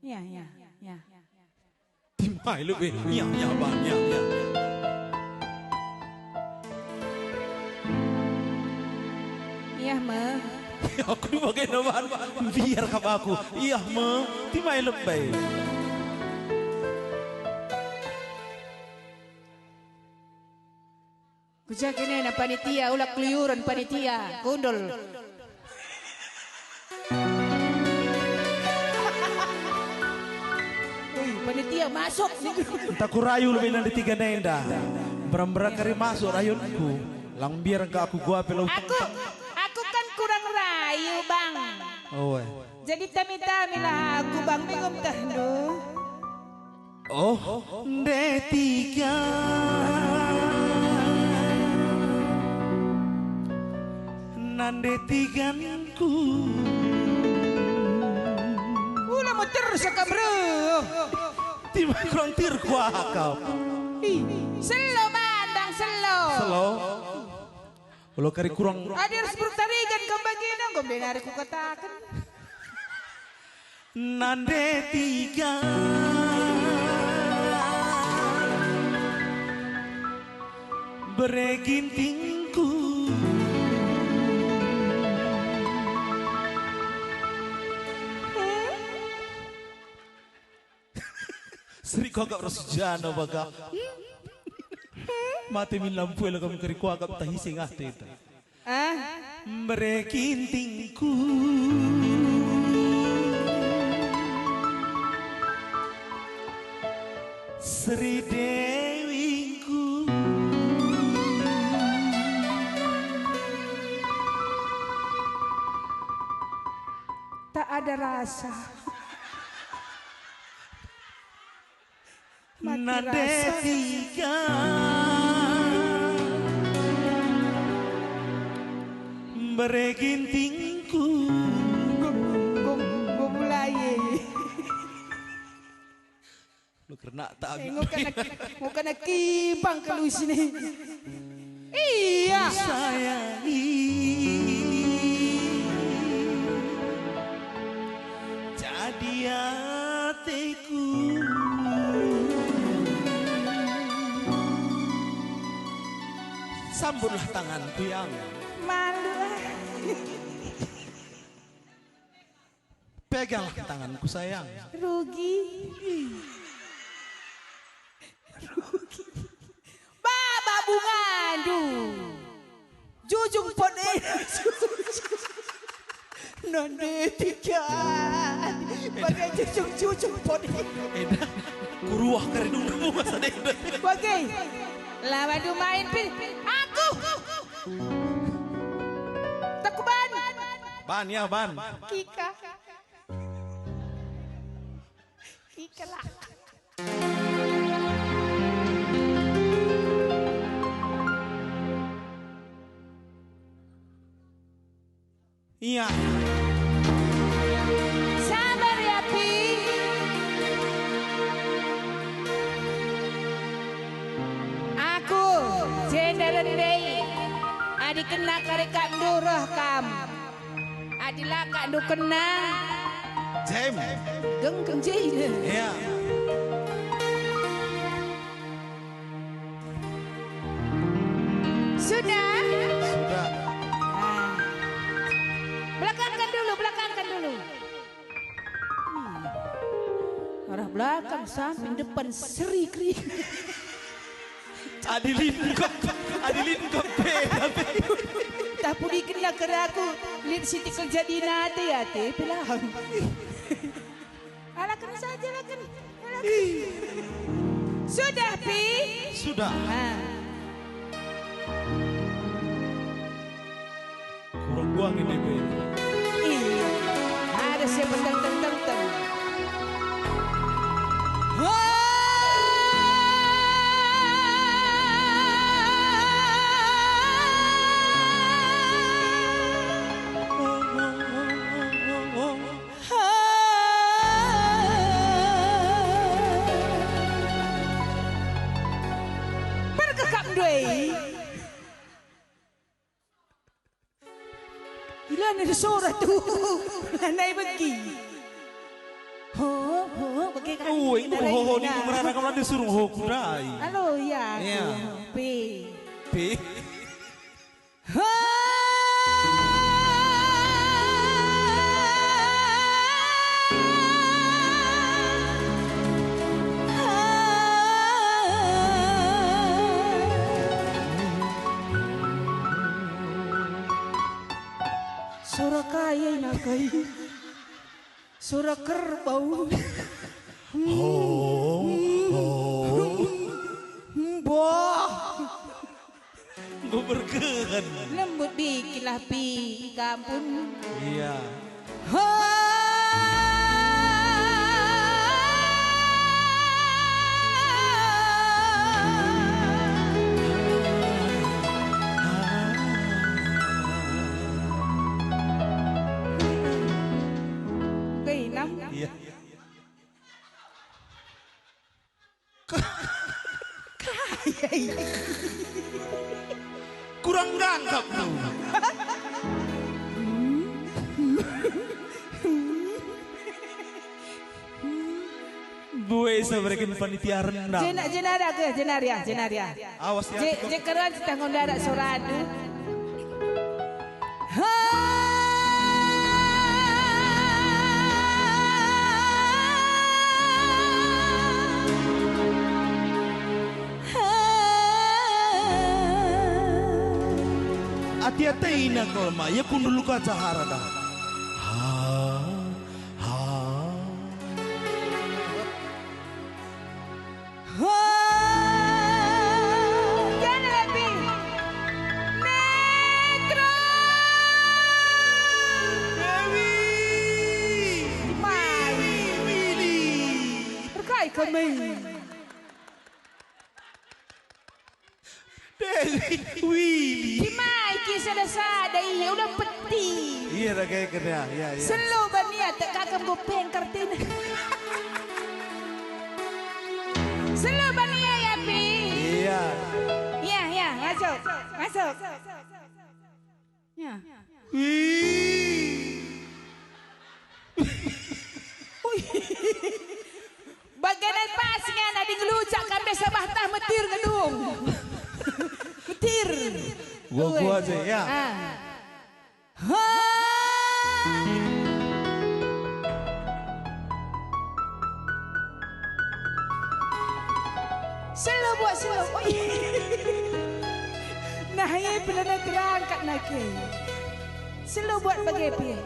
Ya, ya, ya. Timai lebih. Ya, ya, Bang. Ya, ya. Iya, Ma. Aku bagai noman. Biar kamu aku. Iya, Ma. Timai lebih. Kujak ini na panitia, ulak keluyuran panitia, kundul. Panitia masuk. Entah ku rayu lebih nanti tiga nenda. Beram-beram kari masuk rayunku. Lang biar enggak aku gua pelau. Aku kan kurang rayu, Bang. Oh, jadi tami-tami lah aku, Bang, bingung tahdu. oh, D3 nande tiganku. Ulah mau terus ka, bro. Timai kurang tir kuah kau. Selo, Bang, selo. Selo. Kalau kari kurang. Adir sepurtarigan kau bagian kau benar aku katakan. Nande tiga beregintingku. Seri kau agak rosjana baga. Mati min lampu yang kami keri kau agak tahising ate itu. Beregintingku. Sri Dewiku. Tak ada rasa. Nade tiga beregintingku. Gue mulai. Lu kena tak Mau kena kibang kalau sini. Iya. Sayangi jadi hatiku. Sambutlah tanganku yang Malu. peganglah tanganku sayang. Rugi. Baba bungadu. Jujung pone. Nande tiga. Bagai jujung pone. Edah, kuruah keridung kamu masa deh. Bagai. Lama du main pin. Aku. Takuban. Ban ya ban. Kika. Kika lah. Iya. Sabar ya, Pi. Aku Jenderal Dei. Adi kena kare kak durah kam. Adilah kak du kena. Jem. Geng jai. Iya. Sudah. Sudah. Belakangkan dulu. Arah belakang samping depan seri kri. Adilin kok beda. Tak pudi kena keraku. Lihat Siti kerja di nate ya te pelang. Alakan saja lakan. Sudah, Pi. Sudah. Kurang buang ini Pi. Iya. Ada siapa tentang. Perkekak doi. Gila nih suara tuh. Naik bagi. ke kan. Uy, itu ho ni kumrana kamu disuruh ho kudai. Halo ya. Iya. P. Pi. Suara kaya nakai, suara kerbau. Boh, Gue berkehan. lembut dikit lah pi, kampun. Iya. Keinam. Iya. Kurang gangkap tuh. Gue sebagai panitia rendang. Jenara ke jenaria. Awas ya. Jekeran tanggung darat soradu. Hati-hati ina kolma, ya kun dulu ka cahara dah. Jangan lebih. Metro. Dewi, Mai. Willy. Berkai kami. Dewi, Willy. Mai kisah dasar dari udah peti. Iya dah kayak kena, ya. Selalu bania tak kakak bopeng kartin. Selalu bania ya pi. Iya. Ya masuk. Ya. Bagian pasnya nadi ngelucak kambe sebahtah metir ngedung. Metir. Gua aja ya. Selalu buat. Nah ini pelana terangkat nak. Selalu buat bagaimana.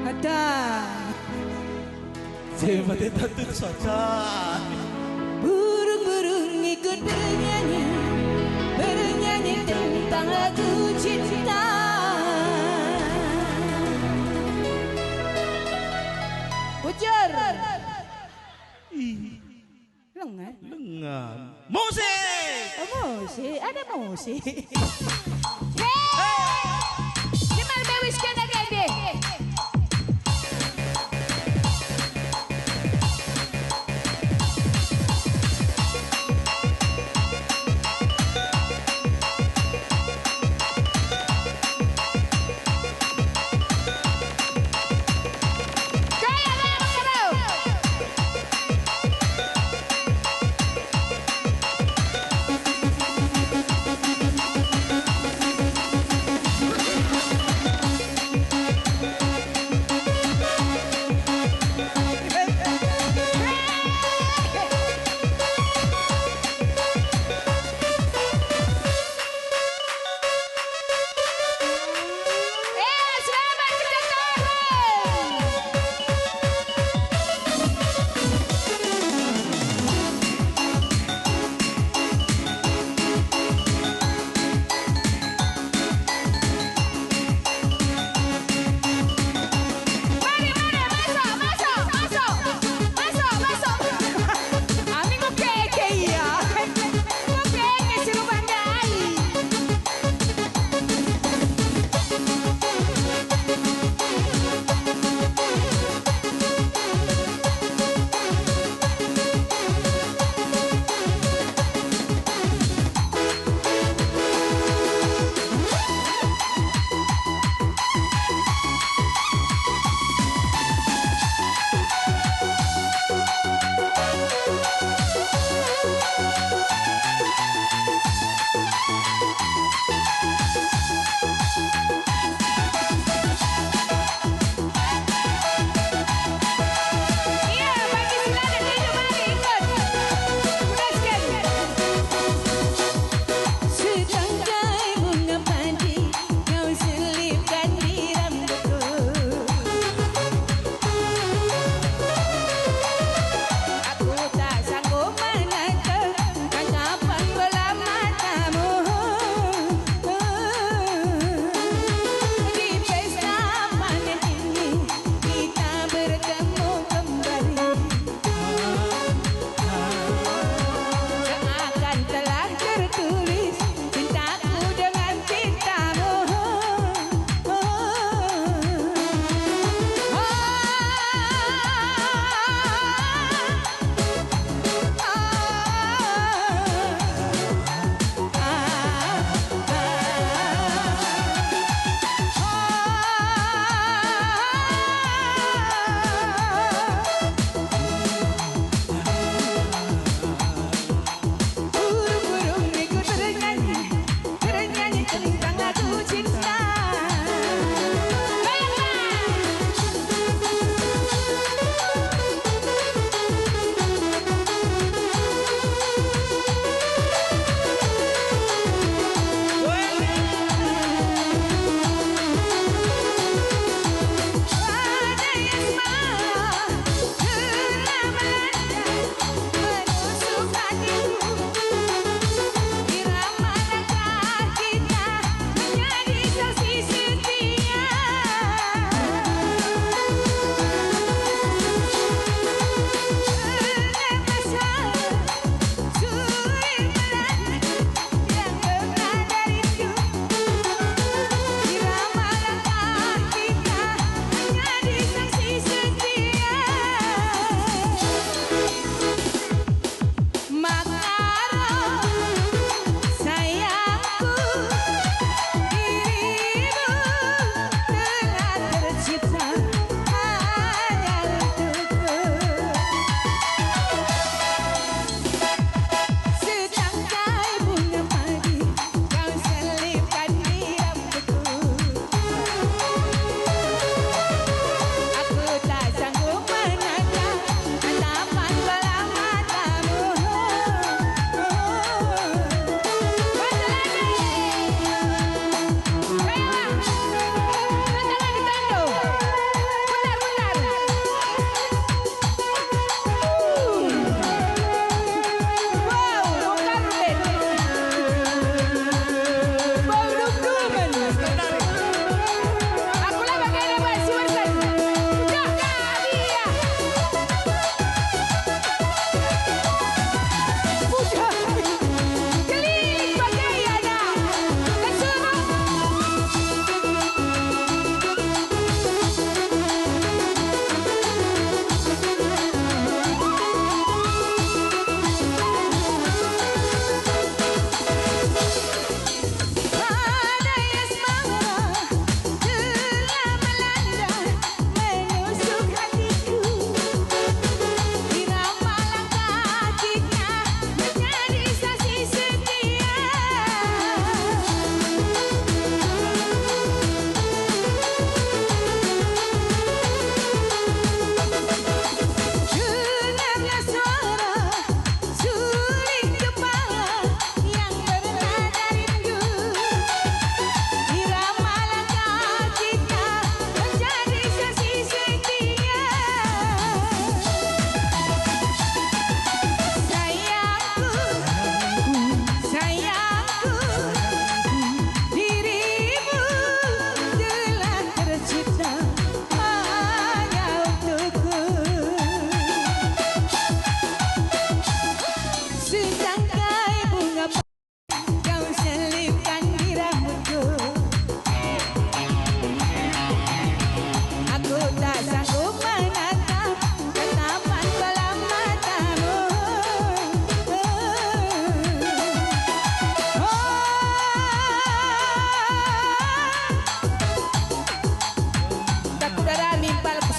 Ada. Saya mati tatut saja. Burung-burung ikut bernyanyi tentang lagu cinta. Ujar. Lengan. Musik. Musik, ada musik. Hey! Cemal bewis kena gede.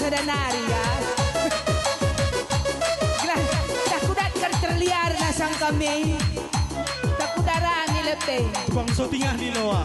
sada nari ya. Takudat terliar na sang kami. Takudaraan ni Lepe. Bang sotingah ni Noah.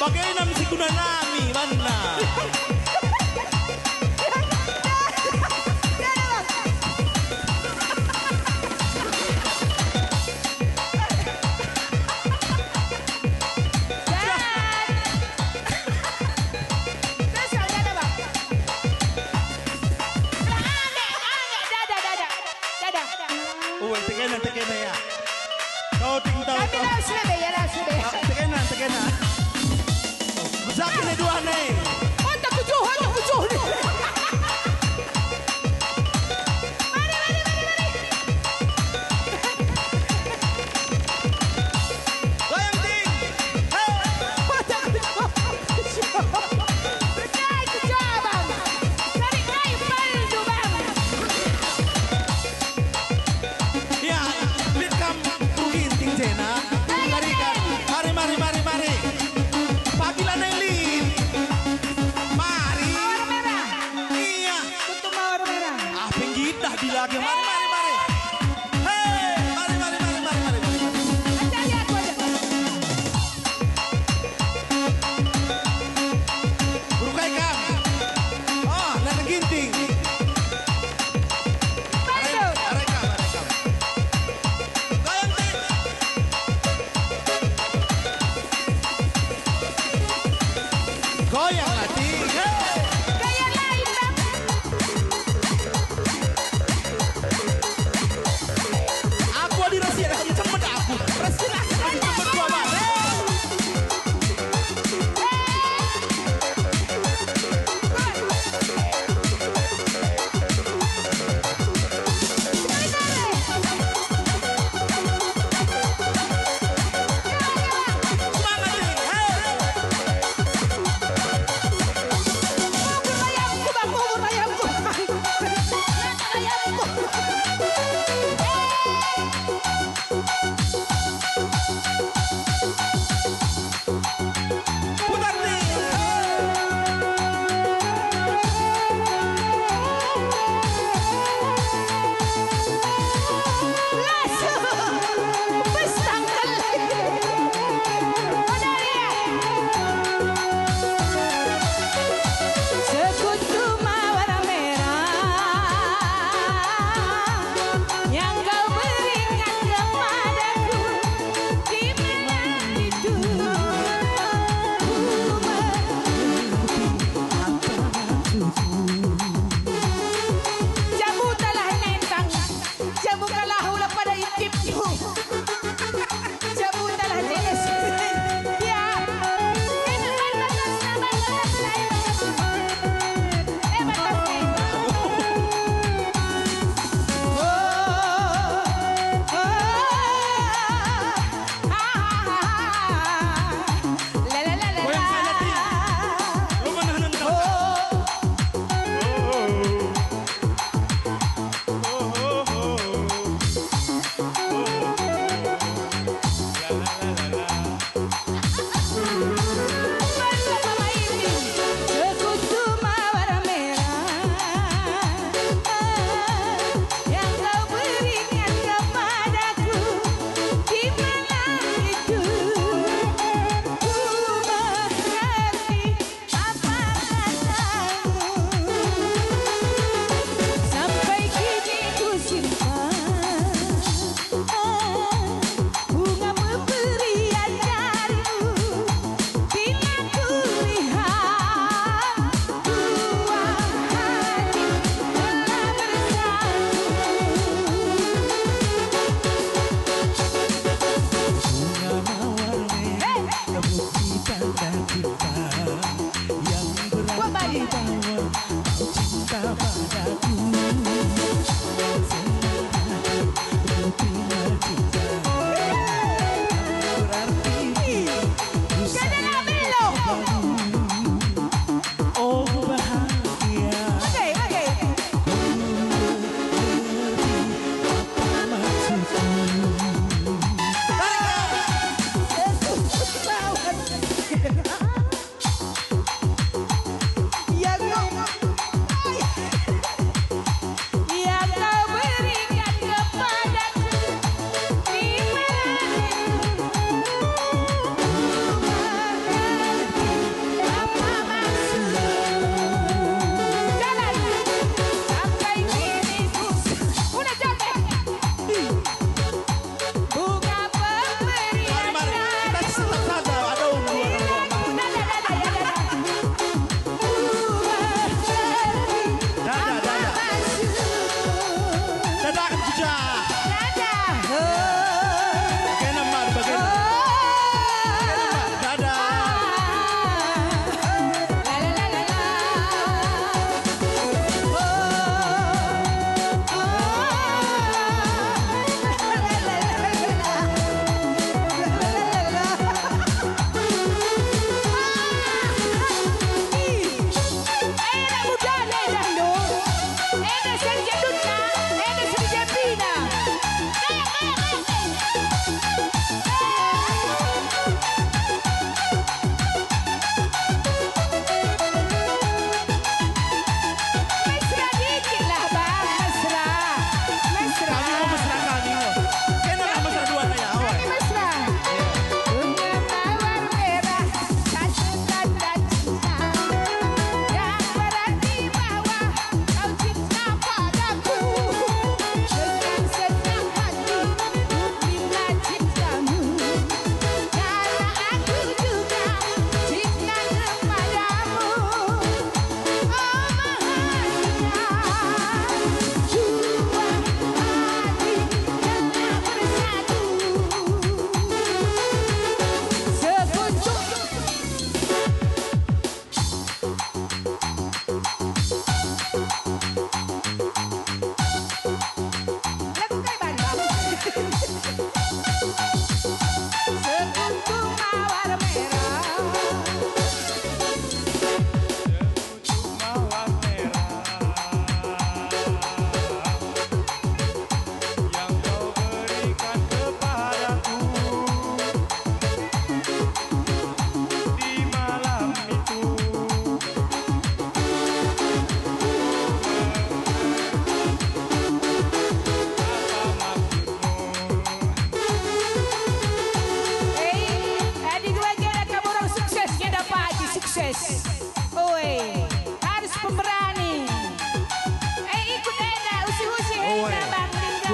Bagaimana mesti guna nami mana? Tekena ya. Kau tinggal tahu. Tekena. Zakin na dua nih. Handa kujuh nih. Mari. Goyang ting. Handa kujuh. Berkait kujuh bang. Tarik naik paldu bang. Ya, lihat kamu ginting Jena. Tarikan. Mari. Pagilan yang lin. Mari. Mawar merah. Iya. Tutup mawar merah. Ah, penggitah bilangnya. Mari. Hei, mari. Ajali aku aja. Burukai kam. Oh, nana ginting. Paldu. Arekam. Goyang ting. Goyang lah ting. Gaya lain bang.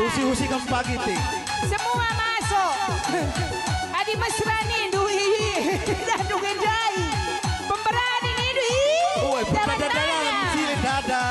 Husi-husi kang pagi ti. Semua masuk. Adi mesrani dui. Dah dugedai. Pemberani ni dui. Uy, pagkadadalan sila dada.